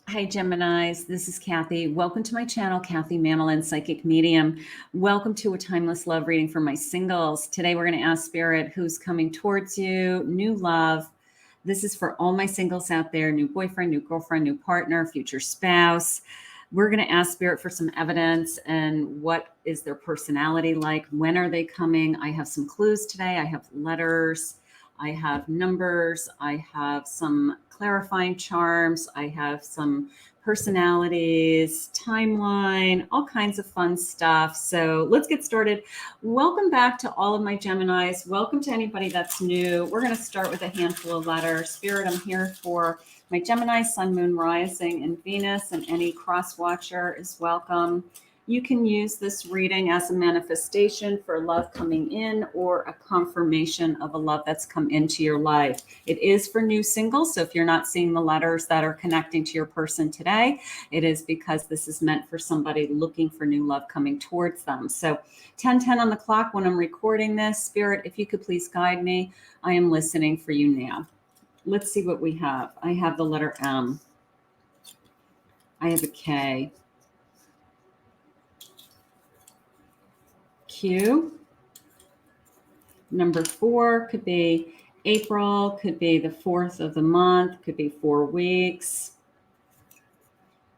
Hi, Geminis. This is Kathy. Welcome to my channel, Kathy Mamolen, Psychic Medium. Welcome to a timeless love reading for my singles. Today, we're going to ask Spirit who's coming towards you, new love. This is for all my singles out there, new boyfriend, new girlfriend, new partner, future spouse. We're going to ask Spirit for some evidence and what is their personality like? When are they coming? I have some clues today. I have letters. I have numbers. I have some clarifying charms. I have some personalities, timeline, all kinds of fun stuff. So let's get started. Welcome back to all of my Geminis. Welcome to anybody that's new. We're going to start with a handful of letters. Spirit, I'm here for my Gemini, Sun, Moon, Rising, and Venus, and any cross watcher is welcome. You can use this reading as a manifestation for love coming in or a confirmation of a love that's come into your life. It is for new singles, so if you're not seeing the letters that are connecting to your person today, it is because this is meant for somebody looking for new love coming towards them. So 10:10 on the clock when I'm recording this. Spirit, if you could please guide me, I am listening for you now. Let's see what we have. I have the letter M. I have a K. Q. Number 4 could be April, could be the 4th of the month, could be 4 weeks.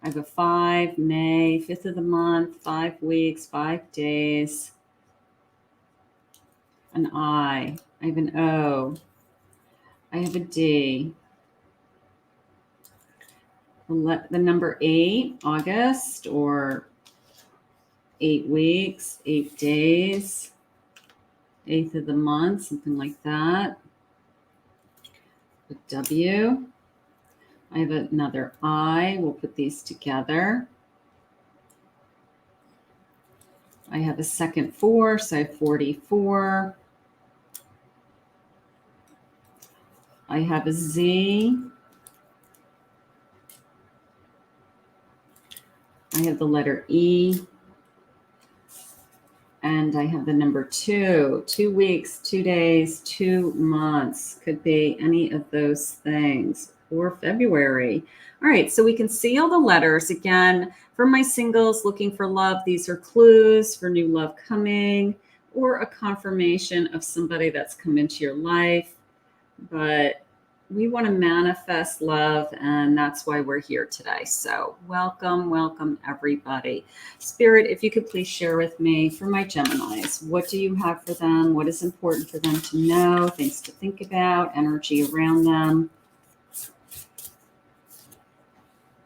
I have a 5, May, 5th of the month, 5 weeks, 5 days. An I have an O. I have a D. The number 8, August, or 8 weeks, 8 days, 8th of the month, something like that. A W. I have another I. We'll put these together. I have a second 4, so I have 44. I have a Z. I have the letter E. And I have the number 2, 2 weeks, 2 days, 2 months. Could be any of those things. Or February. All right, so we can see all the letters. Again, for my singles looking for love, these are clues for new love coming or a confirmation of somebody that's come into your life. But we want to manifest love, and that's why we're here today. So welcome, welcome, everybody. Spirit, if you could please share with me for my Geminis, what do you have for them? What is important for them to know? Things to think about, energy around them.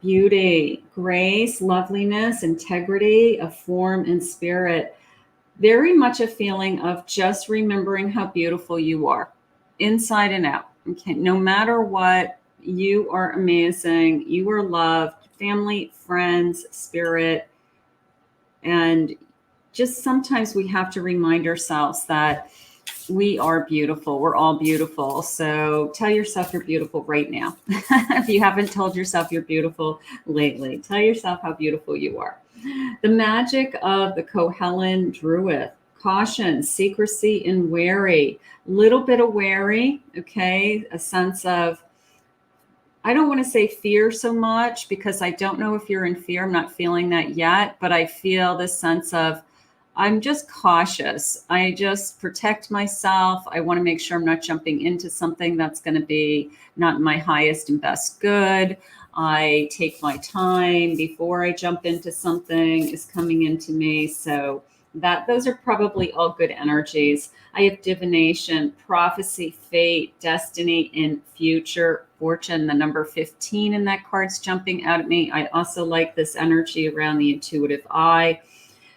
Beauty, grace, loveliness, integrity of form and spirit. Very much a feeling of just remembering how beautiful you are, inside and out. Okay, no matter what, you are amazing. You are loved, family, friends, spirit. And just sometimes we have to remind ourselves that we are beautiful. We're all beautiful. So tell yourself you're beautiful right now. If you haven't told yourself you're beautiful lately, tell yourself how beautiful you are. The magic of the Kohellan Druid. Caution, secrecy, and wary. Little bit of wary, okay? A sense of, I don't want to say fear so much because I don't know if you're in fear. I'm not feeling that yet, but I feel this sense of, I'm just cautious. I just protect myself. I want to make sure I'm not jumping into something that's going to be not my highest and best good. I take my time before I jump into something is coming into me. So those are probably all good energies. I have divination, prophecy, fate, destiny, and future fortune. The number 15 in that card's jumping out at me. I also like this energy around the intuitive eye.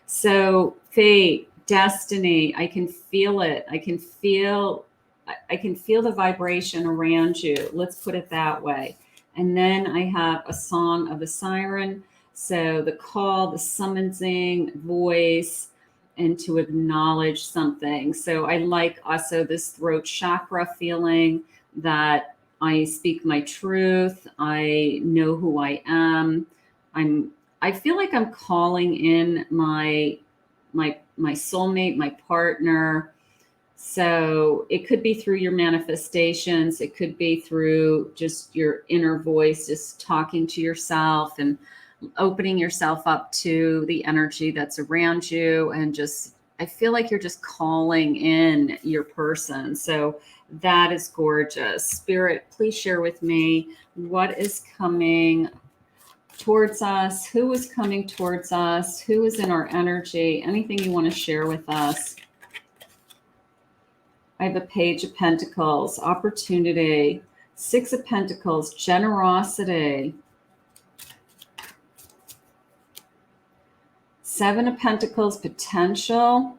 So fate, destiny, I can feel it. I can feel the vibration around you. Let's put it that way. And then I have a song of a siren. So the call, the summoning voice, and to acknowledge something. So I like also this throat chakra feeling that I speak my truth. I know who I am. I feel like I'm calling in my soulmate, my partner, So it could be through your manifestations. It could be through just your inner voice, just talking to yourself and opening yourself up to the energy that's around you. And just, I feel like you're just calling in your person. So that is gorgeous. Spirit, please share with me what is coming towards us, who is coming towards us, who is in our energy, anything you want to share with us. I have a Page of Pentacles, opportunity, Six of Pentacles, generosity, Seven of Pentacles, potential,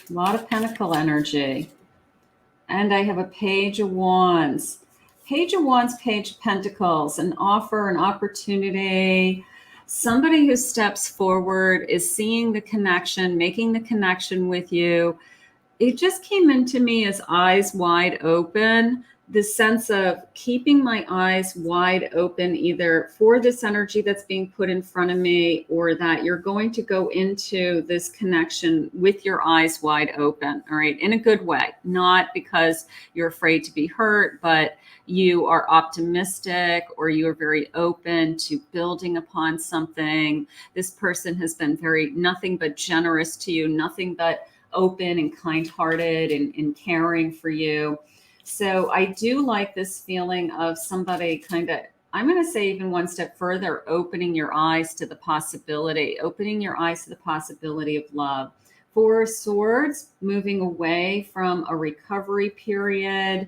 a lot of Pentacle energy. And I have a Page of Wands. Page of Wands, Page of Pentacles, an offer, an opportunity. Somebody who steps forward is seeing the connection, making the connection with you. It just came into me as eyes wide open, the sense of keeping my eyes wide open, either for this energy that's being put in front of me, or that you're going to go into this connection with your eyes wide open, all right, in a good way, not because you're afraid to be hurt, but you are optimistic or you are very open to building upon something. This person has been very nothing but generous to you, nothing but open and kind-hearted and caring for you. So I do like this feeling of somebody kind of, I'm going to say even one step further, opening your eyes to the possibility, opening your eyes to the possibility of love. Four of Swords, moving away from a recovery period.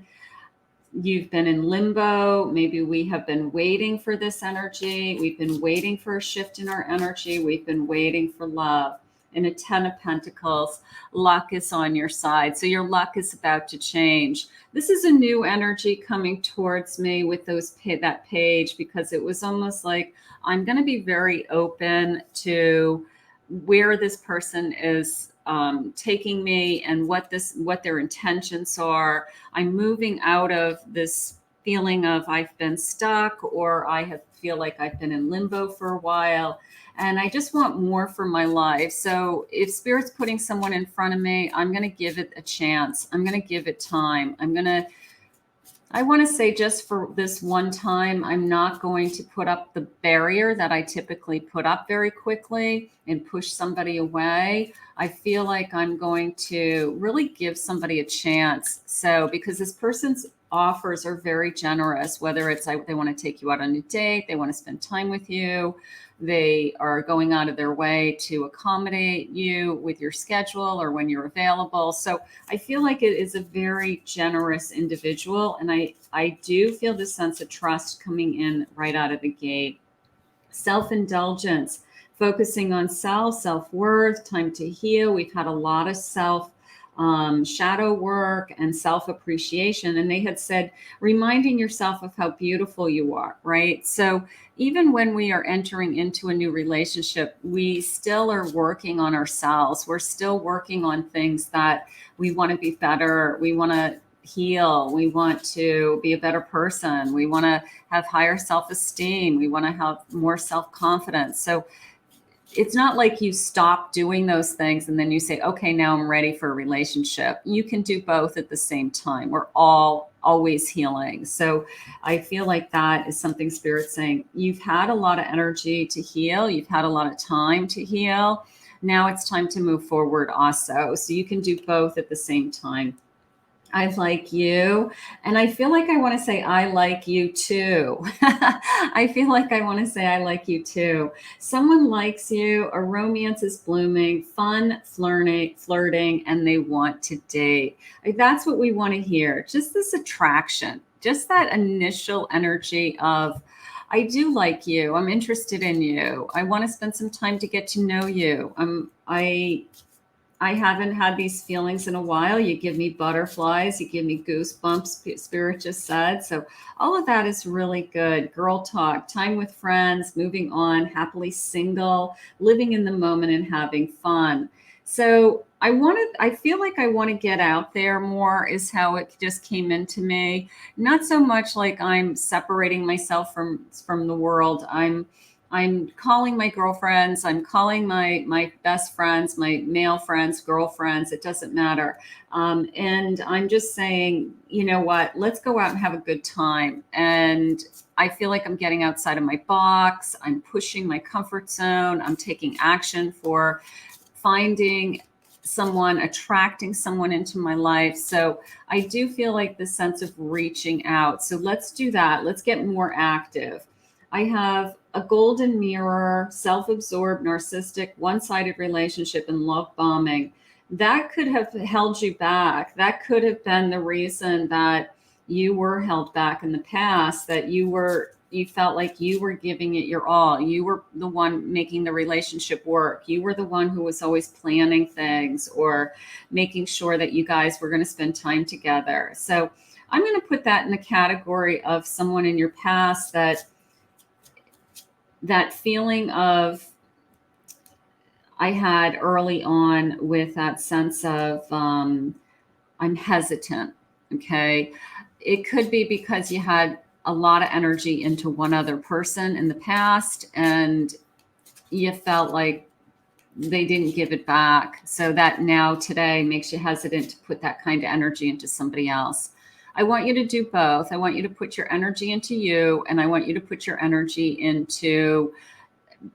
You've been in limbo. Maybe we have been waiting for this energy. We've been waiting for a shift in our energy. We've been waiting for love. And a Ten of Pentacles, luck is on your side. So your luck is about to change. This is a new energy coming towards me with that page, because it was almost like I'm going to be very open to where this person is taking me and what their intentions are. I'm moving out of this feeling of I've been stuck, or feel like I've been in limbo for a while. And I just want more for my life. So if Spirit's putting someone in front of me, I'm going to give it a chance. I'm going to give it time. I want to say, just for this one time, I'm not going to put up the barrier that I typically put up very quickly and push somebody away. I feel like I'm going to really give somebody a chance. So because this person's offers are very generous, whether it's they want to take you out on a date, they want to spend time with you, they are going out of their way to accommodate you with your schedule or when you're available. So I feel like it is a very generous individual. And I do feel this sense of trust coming in right out of the gate. Self-indulgence, focusing on self-worth, time to heal. We've had a lot of shadow work and self-appreciation. And they had said, reminding yourself of how beautiful you are, right? So even when we are entering into a new relationship, we still are working on ourselves. We're still working on things that we want to be better. We want to heal. We want to be a better person. We want to have higher self-esteem. We want to have more self-confidence. So it's not like you stop doing those things and then you say, okay, now I'm ready for a relationship. You can do both at the same time. We're all always healing. So I feel like that is something Spirit's saying. You've had a lot of energy to heal. You've had a lot of time to heal. Now it's time to move forward also. So you can do both at the same time. I like you. And I feel like I want to say, I like you too. I feel like I want to say, I like you too. Someone likes you, a romance is blooming, fun, flirting, and they want to date. That's what we want to hear. Just this attraction, just that initial energy of, I do like you. I'm interested in you. I want to spend some time to get to know you. I haven't had these feelings in a while. You give me butterflies, you give me goosebumps, Spirit just said. So all of that is really good. Girl talk, time with friends, moving on, happily single, living in the moment and having fun. So I feel like I want to get out there more, is how it just came into me. Not so much like I'm separating myself from the world. I'm calling my girlfriends, I'm calling my best friends, my male friends, girlfriends, it doesn't matter. And I'm just saying, you know what, let's go out and have a good time. And I feel like I'm getting outside of my box. I'm pushing my comfort zone. I'm taking action for finding someone, attracting someone into my life. So I do feel like the sense of reaching out. So let's do that. Let's get more active. I have a golden mirror, self absorbed, narcissistic, one sided relationship, and love bombing. That could have held you back. That could have been the reason that you were held back in the past, that you felt like you were giving it your all. You were the one making the relationship work. You were the one who was always planning things or making sure that you guys were going to spend time together. So I'm going to put that in the category of someone in your past that feeling of I had early on with that sense of I'm hesitant. Okay. It could be because you had a lot of energy into one other person in the past and you felt like they didn't give it back. So that now today makes you hesitant to put that kind of energy into somebody else. I want you to do both. I want you to put your energy into you, and I want you to put your energy into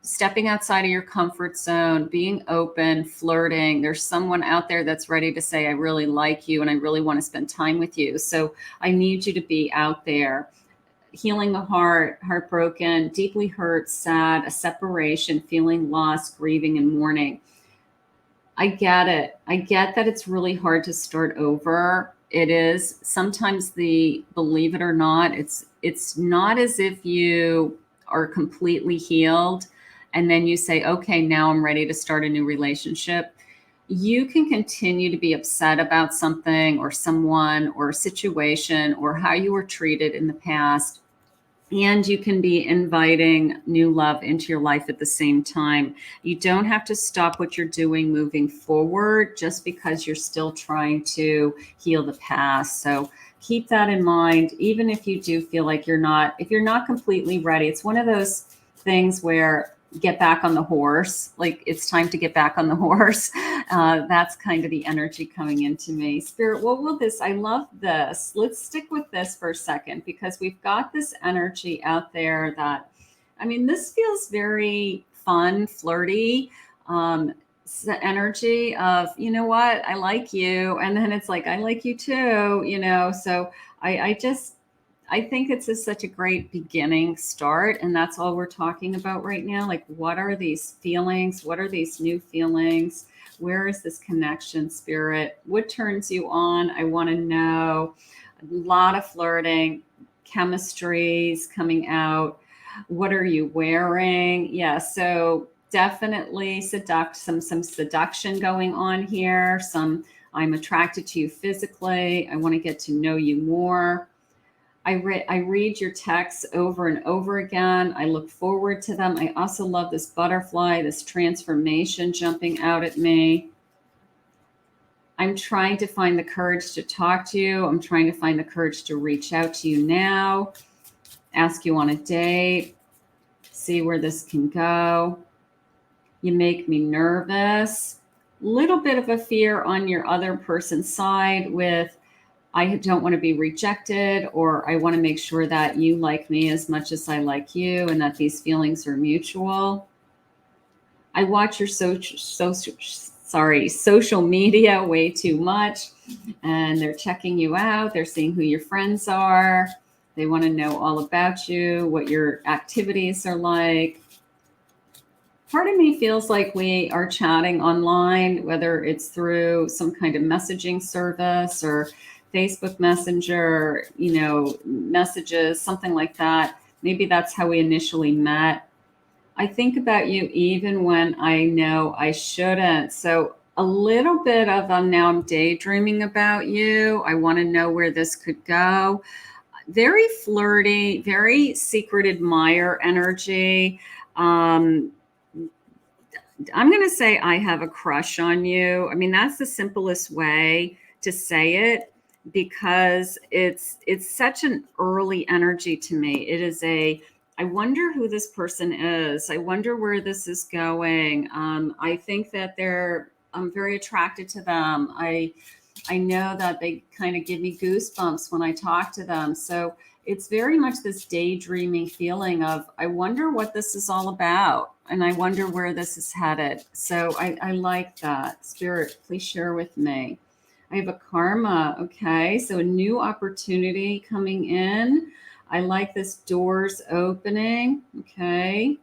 stepping outside of your comfort zone, being open, flirting. There's someone out there that's ready to say, I really like you and I really want to spend time with you. So I need you to be out there. Healing the heart, heartbroken, deeply hurt, sad, a separation, feeling lost, grieving, and mourning. I get it. I get that it's really hard to start over. It is. Sometimes believe it or not, it's not as if you are completely healed and then you say, okay, now I'm ready to start a new relationship. You can continue to be upset about something or someone or a situation or how you were treated in the past. And you can be inviting new love into your life at the same time. You don't have to stop what you're doing moving forward just because you're still trying to heal the past. So keep that in mind, even if you do feel like if you're not completely ready. It's one of those things where get back on the horse, like it's time to get back on the horse. That's kind of the energy coming into me. Spirit, what will this? I love this. Let's stick with this for a second because we've got this energy out there that, I mean, this feels very fun, flirty. It's the energy of, you know what, I like you. And then it's like, I like you too, So I think it's such a great beginning start. And that's all we're talking about right now. Like, what are these feelings? What are these new feelings? Where is this connection, Spirit? What turns you on? I want to know. A lot of flirting, chemistries coming out. What are you wearing? Yeah. So definitely some seduction going on here. I'm attracted to you physically. I want to get to know you more. I read your texts over and over again. I look forward to them. I also love this butterfly, this transformation jumping out at me. I'm trying to find the courage to talk to you. I'm trying to find the courage to reach out to you now, ask you on a date, see where this can go. You make me nervous. Little bit of a fear on your other person's side with, I don't want to be rejected, or I want to make sure that you like me as much as I like you and that these feelings are mutual. I watch your social media way too much, and they're checking you out. They're seeing who your friends are. They want to know all about you, what your activities are like. Part of me feels like we are chatting online, whether it's through some kind of messaging service or Facebook Messenger, messages, something like that. Maybe that's how we initially met. I think about you even when I know I shouldn't. So a little bit of now I'm daydreaming about you. I want to know where this could go. Very flirty, very secret admirer energy. I'm going to say I have a crush on you. I mean, that's the simplest way to say it because it's such an early energy to me. It is a I wonder who this person is. I wonder where this is going. I think that I'm very attracted to them. I know that they kind of give me goosebumps when I talk to them. So it's very much this daydreaming feeling of, I wonder what this is all about. And I wonder where this is headed. So I like that. Spirit, please share with me. I have a karma. Okay. So a new opportunity coming in. I like this doors opening. Okay.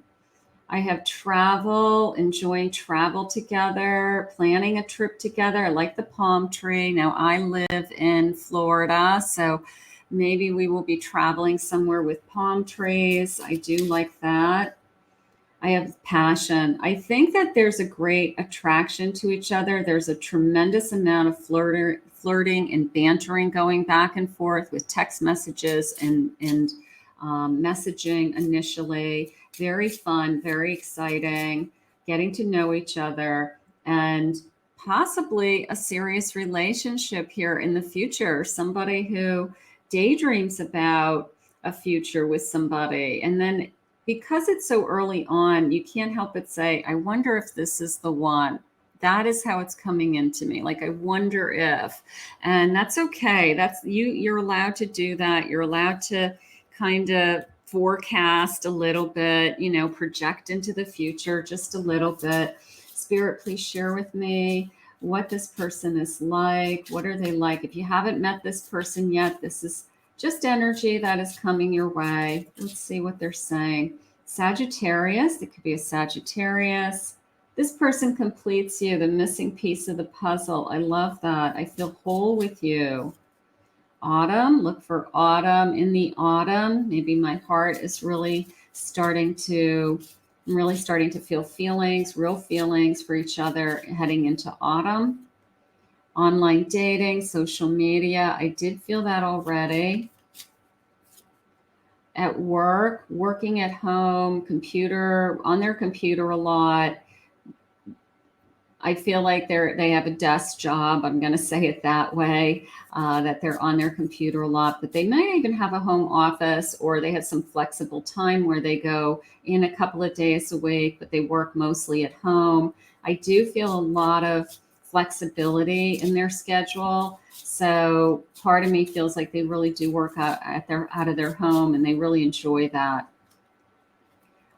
I have travel, enjoying travel together, planning a trip together. I like the palm tree. Now, I live in Florida, so maybe we will be traveling somewhere with palm trees. I do like that. I have passion. I think that there's a great attraction to each other. There's a tremendous amount of flirting and bantering going back and forth with text messages and messaging initially. Very fun, very exciting, getting to know each other, and possibly a serious relationship here in the future. Somebody who daydreams about a future with somebody. And then because it's so early on, you can't help but say, I wonder if this is the one. That is how it's coming into me. Like, I wonder if, and that's okay. That's you're allowed to do that. You're allowed to kind of forecast a little bit, project into the future just a little bit. Spirit, please share with me what this person is like. What are they like? If you haven't met this person yet, this is just energy that is coming your way. Let's see what they're saying. Sagittarius, it could be a Sagittarius. This person completes you, the missing piece of the puzzle. I love that. I feel whole with you. Autumn, look for autumn. In the autumn, maybe my heart is really starting to feel feelings, real feelings for each other heading into autumn. Online dating, social media, I did feel that already. At work, working at home, on their computer a lot. I feel like they have a desk job. I'm going to say it that way, that they're on their computer a lot, but they might even have a home office, or they have some flexible time where they go in a couple of days a week, but they work mostly at home. I do feel a lot of flexibility in their schedule. So part of me feels like they really do work out of their home, and they really enjoy that.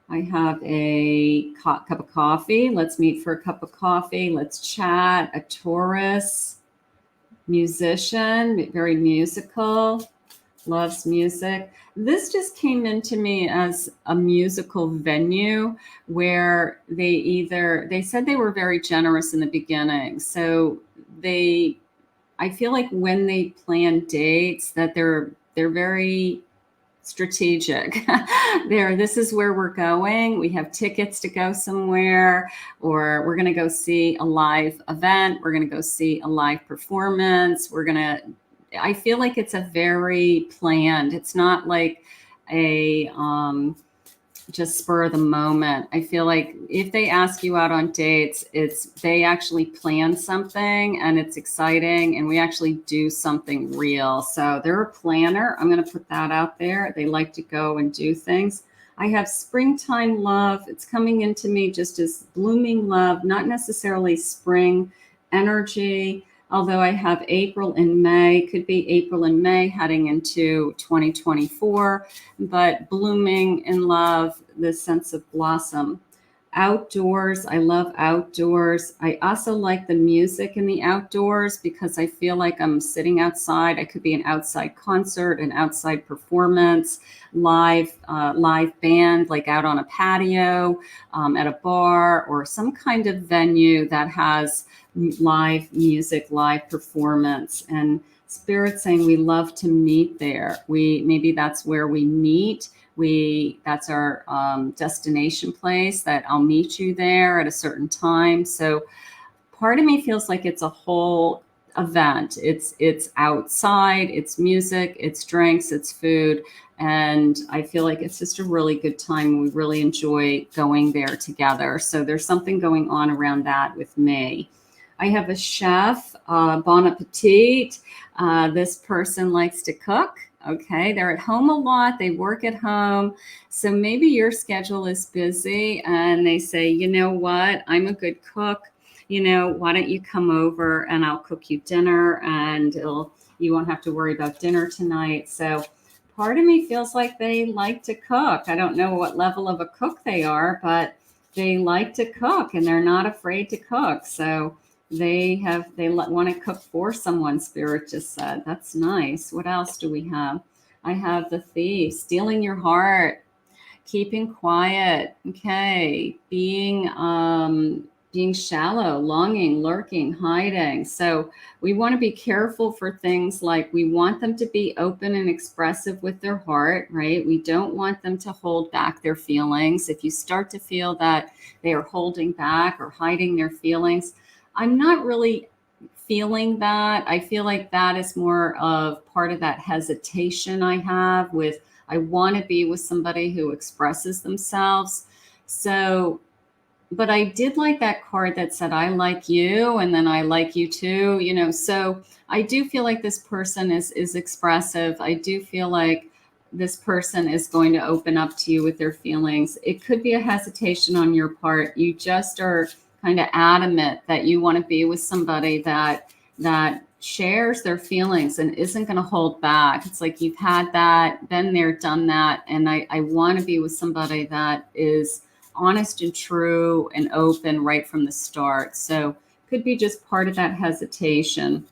I have a cup of coffee. Let's meet for a cup of coffee. Let's chat. A Taurus, musician, very musical, loves music. This just came into me as a musical venue where they said they were very generous in the beginning. So I feel like when they plan dates that they're very strategic. This is where we're going. We have tickets to go somewhere, or we're going to go see a live event. We're going to go see a live performance. I feel like it's a very planned. It's not like a just spur of the moment. I feel like if they ask you out on dates, they actually plan something and it's exciting, and we actually do something real. So they're a planner. I'm going to put that out there. They like to go and do things. I have springtime love. It's coming into me just as blooming love, not necessarily spring energy. Although I have April and May, could be April and May heading into 2024, but blooming in love, this sense of blossom. Outdoors, I love outdoors. I also like the music in the outdoors because I feel like I'm sitting outside. I could be an outside concert, an outside performance, live band, like out on a patio, at a bar, or some kind of venue that has live music, live performance. And Spirit saying we love to meet there. Maybe that's where we meet. That's our destination place, that I'll meet you there at a certain time. So part of me feels like it's a whole event. It's outside, it's music, it's drinks, it's food. And I feel like it's just a really good time. We really enjoy going there together. So there's something going on around that with me. I have a chef, bon appetit. This person likes to cook. Okay, they're at home a lot. They work at home. So maybe your schedule is busy and they say, you know what, I'm a good cook. Why don't you come over and I'll cook you dinner and you won't have to worry about dinner tonight. So part of me feels like they like to cook. I don't know what level of a cook they are, but they like to cook and they're not afraid to cook. So they want to cook for someone, Spirit just said. That's nice. What else do we have? I have the Thief, stealing your heart, keeping quiet. Okay. Being shallow, longing, lurking, hiding. So we want to be careful for things like we want them to be open and expressive with their heart, right? We don't want them to hold back their feelings. If you start to feel that they are holding back or hiding their feelings, I'm not really feeling that. I feel like that is more of part of that hesitation I have with, I want to be with somebody who expresses themselves. So, but I did like that card that said, I like you, and then I like you too, so I do feel like this person is expressive. I do feel like this person is going to open up to you with their feelings. It could be a hesitation on your part. You just are kind of adamant that you want to be with somebody that shares their feelings and isn't going to hold back. It's like you've had that, been there, done that, and I want to be with somebody that is honest and true and open right from the start. So could be just part of that hesitation.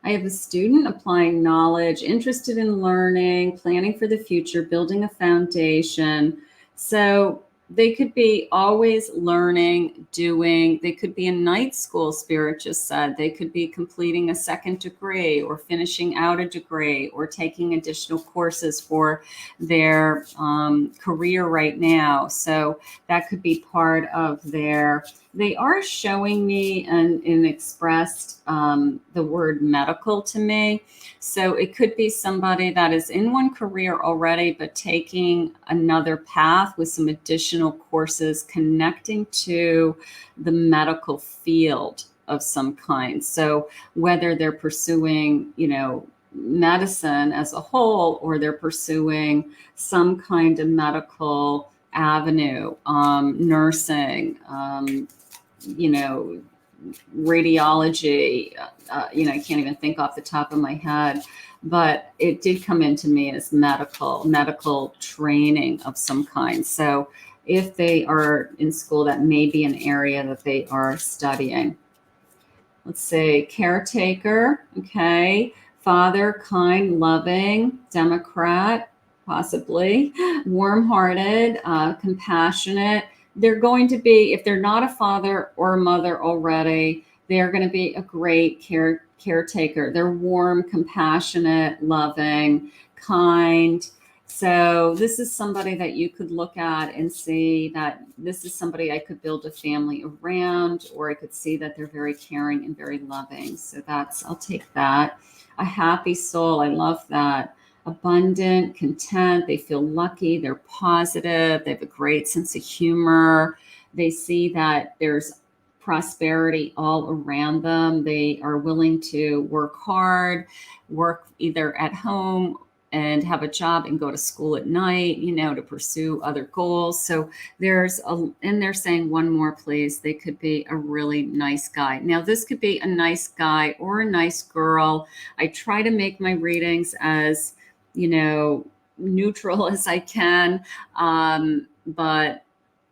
I have a student applying knowledge, interested in learning, planning for the future, building a foundation. So they could be always learning, doing. They could be in night school, Spirit just said. They could be completing a second degree or finishing out a degree or taking additional courses for their career right now. So that could be part of they are showing me and expressed the word medical to me. So it could be somebody that is in one career already, but taking another path with some additional courses connecting to the medical field of some kind. So whether they're pursuing, medicine as a whole, or they're pursuing some kind of medical avenue, nursing, radiology, I can't even think off the top of my head, but it did come into me as medical training of some kind. So if they are in school, that may be an area that they are studying. Let's say caretaker. Okay. Father, kind, loving, Democrat, possibly, warm-hearted, compassionate. They're going to be, if they're not a father or a mother already, they're going to be a great caretaker. They're warm, compassionate, loving, kind. So this is somebody that you could look at and see that this is somebody I could build a family around, or I could see that they're very caring and very loving. So I'll take that. A happy soul. I love that. Abundant, content, they feel lucky, they're positive, they have a great sense of humor, they see that there's prosperity all around them, they are willing to work hard, work either at home and have a job and go to school at night, to pursue other goals. So and they're saying one more, please. They could be a really nice guy. Now, this could be a nice guy or a nice girl. I try to make my readings as neutral as I can. But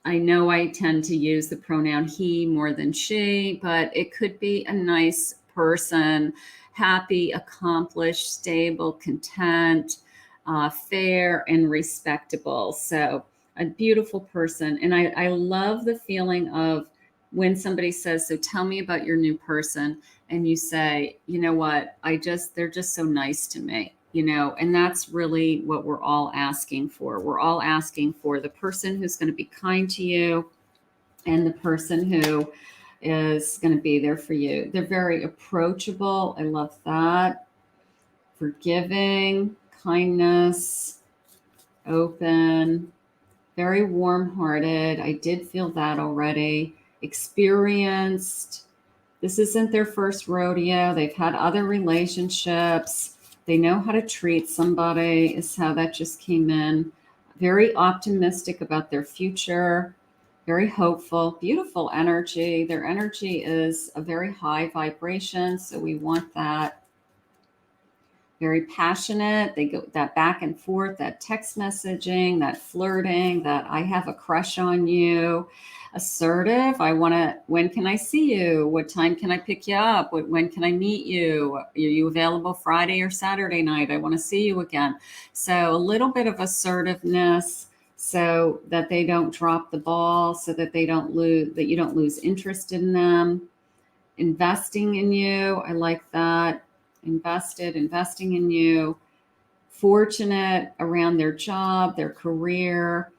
I know I tend to use the pronoun he more than she, but it could be a nice person, happy, accomplished, stable, content, fair, and respectable. So a beautiful person. And I love the feeling of when somebody says, so tell me about your new person. And you say, you know what, they're just so nice to me. And that's really what we're all asking for. We're all asking for the person who's going to be kind to you and the person who is going to be there for you. They're very approachable. I love that. Forgiving, kindness, open, very warm-hearted. I did feel that already. Experienced. This isn't their first rodeo. They've had other relationships. They know how to treat somebody, is how that just came in. Very optimistic about their future, very hopeful, beautiful energy. Their energy is a very high vibration, so we want that. Very passionate. They go that back and forth, that text messaging, that flirting, that I have a crush on you. Assertive. I want to, when can I see you? What time can I pick you up? When can I meet you? Are you available Friday or Saturday night? I want to see you again. So a little bit of assertiveness so that they don't drop the ball, so that they don't lose, that you don't lose interest in them. Investing in you. I like that. Investing in you, fortunate around their job, their career,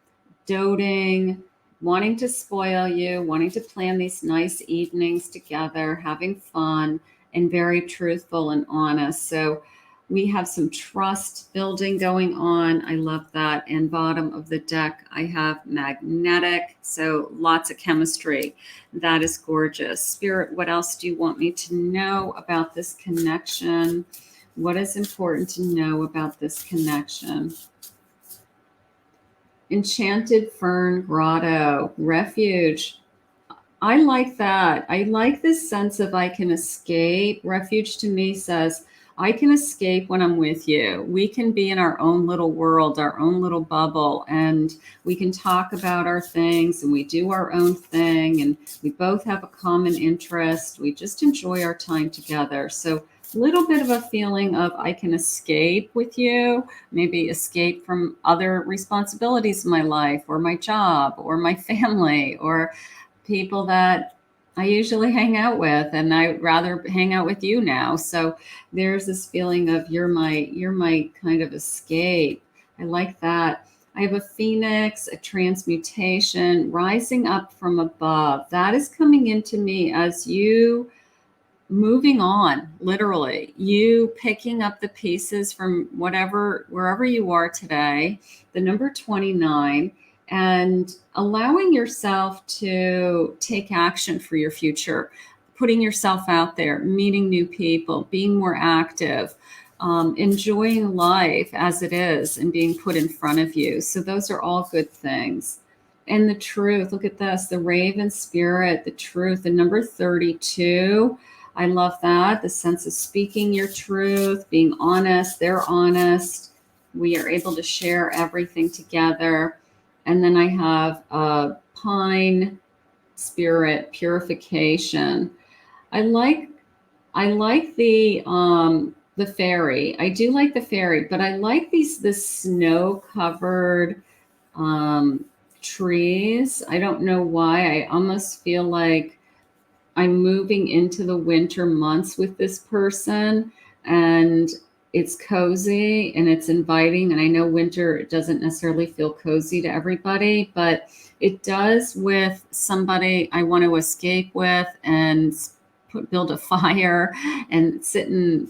doting, wanting to spoil you, wanting to plan these nice evenings together, having fun, and very truthful and honest. So we have some trust building going on. I love that. And bottom of the deck, I have magnetic. So lots of chemistry. That is gorgeous. Spirit, what else do you want me to know about this connection? What is important to know about this connection? Enchanted Fern Grotto, refuge. I like that. I like this sense of I can escape. Refuge to me says, I can escape when I'm with you. We can be in our own little world, our own little bubble, and we can talk about our things and we do our own thing, and we both have a common interest. We just enjoy our time together. So a little bit of a feeling of I can escape with you, maybe escape from other responsibilities in my life or my job or my family or people that I usually hang out with, and I'd rather hang out with you now. So there's this feeling of you're my kind of escape. I like that. I have a phoenix, a transmutation, rising up from above. That is coming into me as you moving on, literally, you picking up the pieces from wherever you are today, the number 29, and allowing yourself to take action for your future, putting yourself out there, meeting new people, being more active, enjoying life as it is and being put in front of you. So those are all good things. And the truth, look at this, the raven spirit, the truth, the number 32. I love that. The sense of speaking your truth, being honest, they're honest. We are able to share everything together. And then I have a pine spirit, purification. I like the fairy. I do like the fairy, but I like this snow-covered trees. I don't know why. I almost feel like I'm moving into the winter months with this person, and it's cozy and it's inviting. And I know winter doesn't necessarily feel cozy to everybody, but it does with somebody I want to escape with and build a fire and sit and,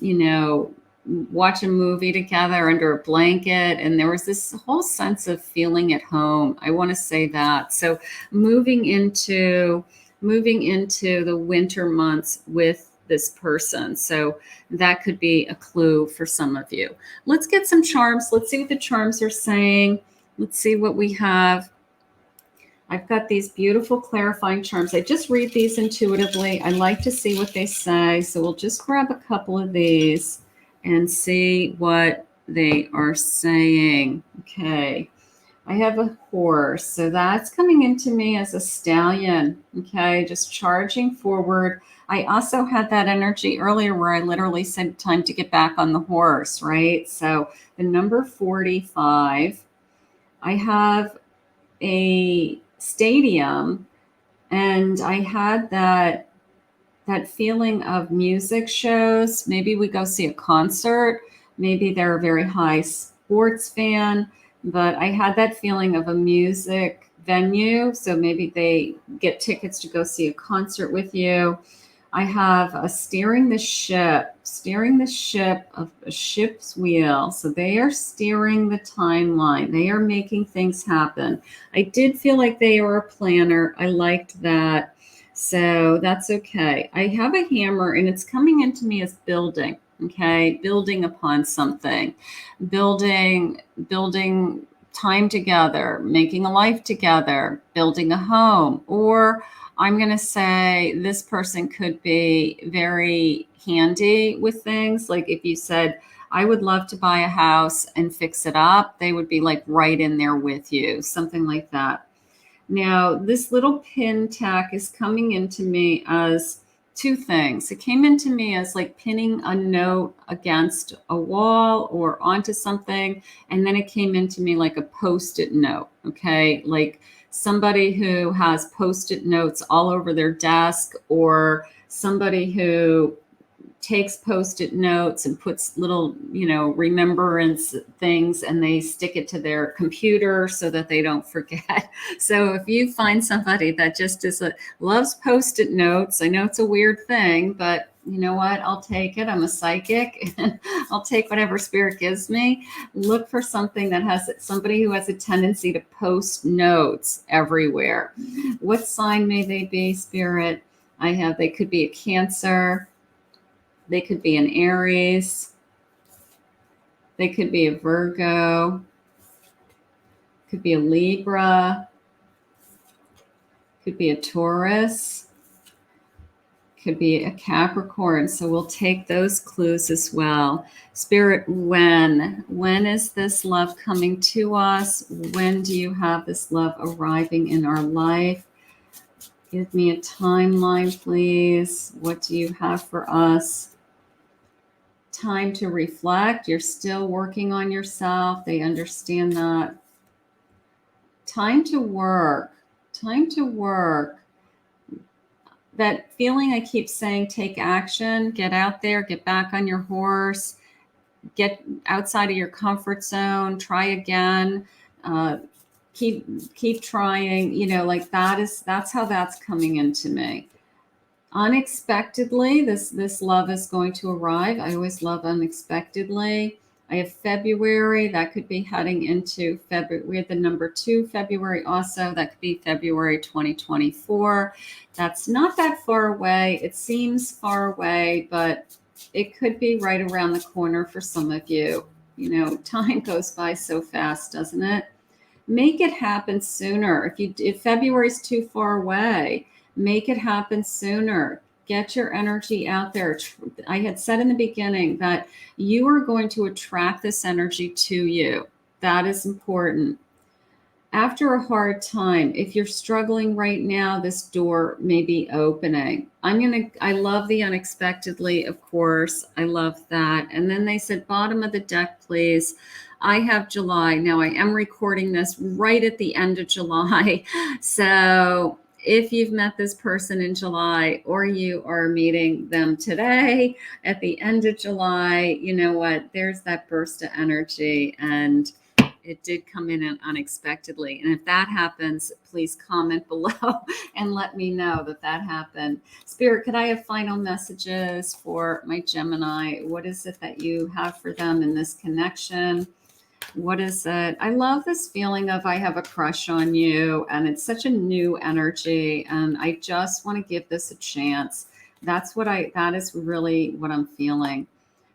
watch a movie together under a blanket. And there was this whole sense of feeling at home. I want to say that. So moving into the winter months with this person. So that could be a clue for some of you. Let's get some charms. Let's see what the charms are saying. Let's see what we have. I've got these beautiful clarifying charms. I just read these intuitively. I like to see what they say. So we'll just grab a couple of these and see what they are saying. Okay. I have a horse, so that's coming into me as a stallion, okay, just charging forward. I also had that energy earlier where I literally said time to get back on the horse, right? So the number 45, I have a stadium, and I had that feeling of music shows. Maybe we go see a concert. Maybe they're a very high sports fan. But I had that feeling of a music venue. So maybe they get tickets to go see a concert with you. I have a steering the ship of a ship's wheel. So they are steering the timeline. They are making things happen. I did feel like they were a planner. I liked that. So that's okay. I have a hammer and it's coming into me as building. Okay, building upon something, building time together, making a life together, building a home. Or I'm going to say this person could be very handy with things. Like if you said, I would love to buy a house and fix it up, they would be like right in there with you, something like that. Now, this little pin tack is coming into me as two things. It came into me as like pinning a note against a wall or onto something. And then it came into me like a post-it note. Okay. Like somebody who has post-it notes all over their desk, or somebody who takes post-it notes and puts little, remembrance things, and they stick it to their computer so that they don't forget. So if you find somebody that just loves post-it notes, I know it's a weird thing, but you know what? I'll take it. I'm a psychic and I'll take whatever spirit gives me. Look for something that has somebody who has a tendency to post notes everywhere. What sign may they be, spirit? They could be a Cancer. They could be an Aries. They could be a Virgo. Could be a Libra. Could be a Taurus. Could be a Capricorn. So we'll take those clues as well. Spirit, when is this love coming to us? When do you have this love arriving in our life? Give me a timeline, please. What do you have for us? Time to reflect. You're still working on yourself. They understand that. Time to work. Time to work. That feeling I keep saying, take action, get out there, get back on your horse, get outside of your comfort zone, try again, keep trying, like that's how that's coming into me. Unexpectedly, this love is going to arrive. I always love unexpectedly. I have February. That could be heading into February. We have the number 2 February also. That could be February 2024. That's not that far away. It seems far away, but it could be right around the corner for some of you. Time goes by so fast, doesn't it? Make it happen sooner. If February's too far away, make it happen sooner. Get your energy out there. I had said in the beginning that you are going to attract this energy to you. That is important. After a hard time, if you're struggling right now, this door may be opening. I love the unexpectedly, of course. I love that. And then they said, bottom of the deck, please. I have July. Now I am recording this right at the end of July. So if you've met this person in July, or you are meeting them today at the end of July, you know what? There's that burst of energy, and it did come in unexpectedly. And if that happens, please comment below and let me know that happened. Spirit, could I have final messages for my Gemini? What is it that you have for them in this connection? What is it? I love this feeling of I have a crush on you, and it's such a new energy, and I just want to give this a chance. That is really what I'm feeling.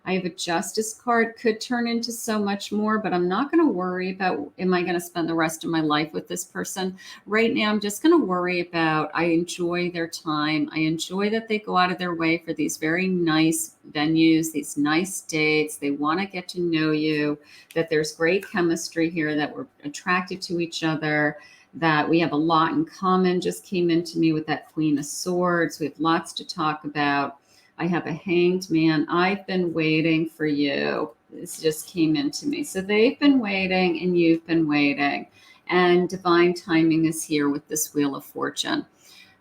I have a Justice card, could turn into so much more, but I'm not going to worry about, am I going to spend the rest of my life with this person? Right now, I'm just going to worry about, I enjoy their time. I enjoy that they go out of their way for these very nice venues, these nice dates. They want to get to know you, that there's great chemistry here, that we're attracted to each other, that we have a lot in common. Just came into me with that Queen of Swords. We have lots to talk about. I have a Hanged Man. I've been waiting for you. This just came into me. So they've been waiting and you've been waiting. And divine timing is here with this Wheel of Fortune.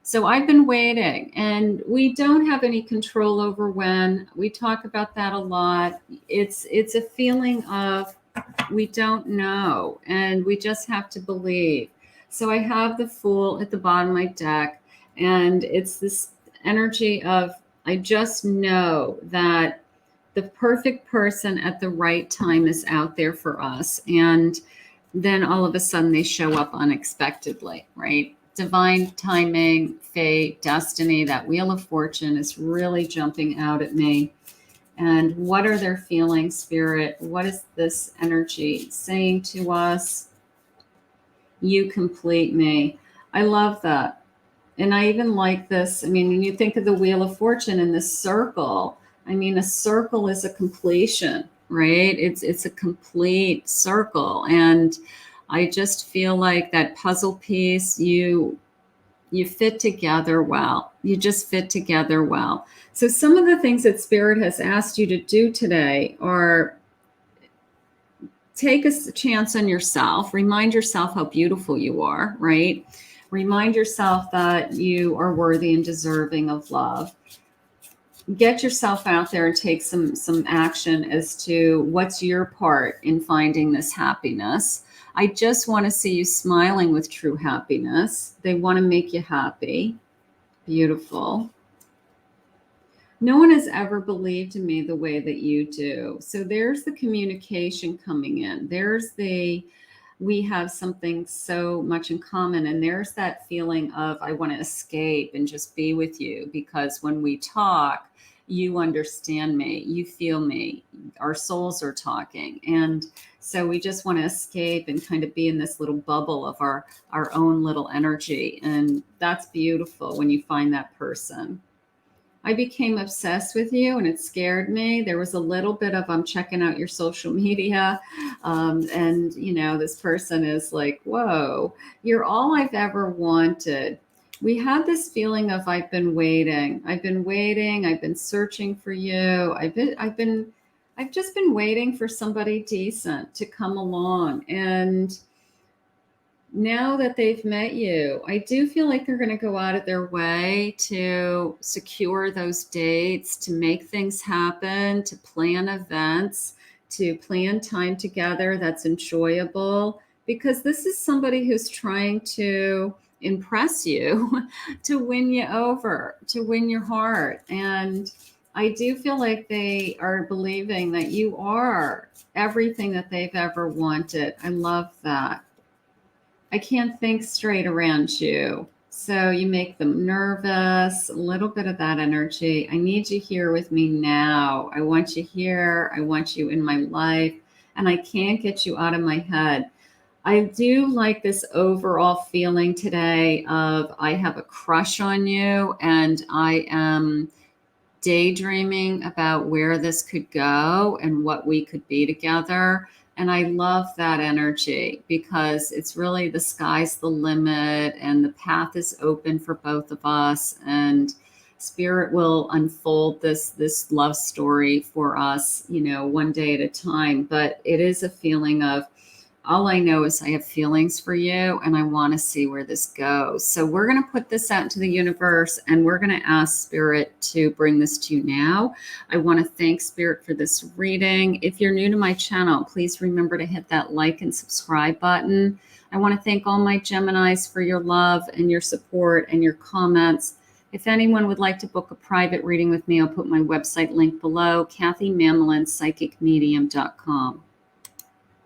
So I've been waiting, and we don't have any control over when. We talk about that a lot. It's a feeling of we don't know, and we just have to believe. So I have the Fool at the bottom of my deck, and it's this energy of, I just know that the perfect person at the right time is out there for us. And then all of a sudden they show up unexpectedly, right? Divine timing, fate, destiny, that Wheel of Fortune is really jumping out at me. And what are their feelings, Spirit? What is this energy saying to us? You complete me. I love that. And I even like this. I mean, when you think of the Wheel of Fortune in this circle, I mean, a circle is a completion, right? It's a complete circle. And I just feel like that puzzle piece, you fit together well. You just fit together well. So some of the things that Spirit has asked you to do today are take a chance on yourself. Remind yourself how beautiful you are, right? Remind yourself that you are worthy and deserving of love. Get yourself out there and take some action as to what's your part in finding this happiness. I just want to see you smiling with true happiness. They want to make you happy. Beautiful. No one has ever believed in me the way that you do. So there's the communication coming in. There's we have something so much in common. And there's that feeling of, I want to escape and just be with you, because when we talk, you understand me, you feel me, our souls are talking. And so we just want to escape and kind of be in this little bubble of our own little energy. And that's beautiful when you find that person. I became obsessed with you and it scared me. There was a little bit of, I'm checking out your social media. And, you know, this person is like, whoa, you're all I've ever wanted. We had this feeling of, I've been waiting. I've been searching for you. I've just been waiting for somebody decent to come along. And now that they've met you, I do feel like they're going to go out of their way to secure those dates, to make things happen, to plan events, to plan time together that's enjoyable, because this is somebody who's trying to impress you, to win you over, to win your heart. And I do feel like they are believing that you are everything that they've ever wanted. I love that. I can't think straight around you. So you make them nervous, a little bit of that energy. I need you here with me now. I want you here. I want you in my life. And I can't get you out of my head. I do like this overall feeling today of, I have a crush on you and I am daydreaming about where this could go and what we could be together. And I love that energy, because it's really, the sky's the limit and the path is open for both of us. And Spirit will unfold this love story for us, you know, one day at a time. But it is a feeling of, all I know is I have feelings for you and I want to see where this goes. So we're going to put this out into the universe and we're going to ask Spirit to bring this to you now. I want to thank Spirit for this reading. If you're new to my channel, please remember to hit that like and subscribe button. I want to thank all my Geminis for your love and your support and your comments. If anyone would like to book a private reading with me, I'll put my website link below, KathyMamolen, psychicmedium.com.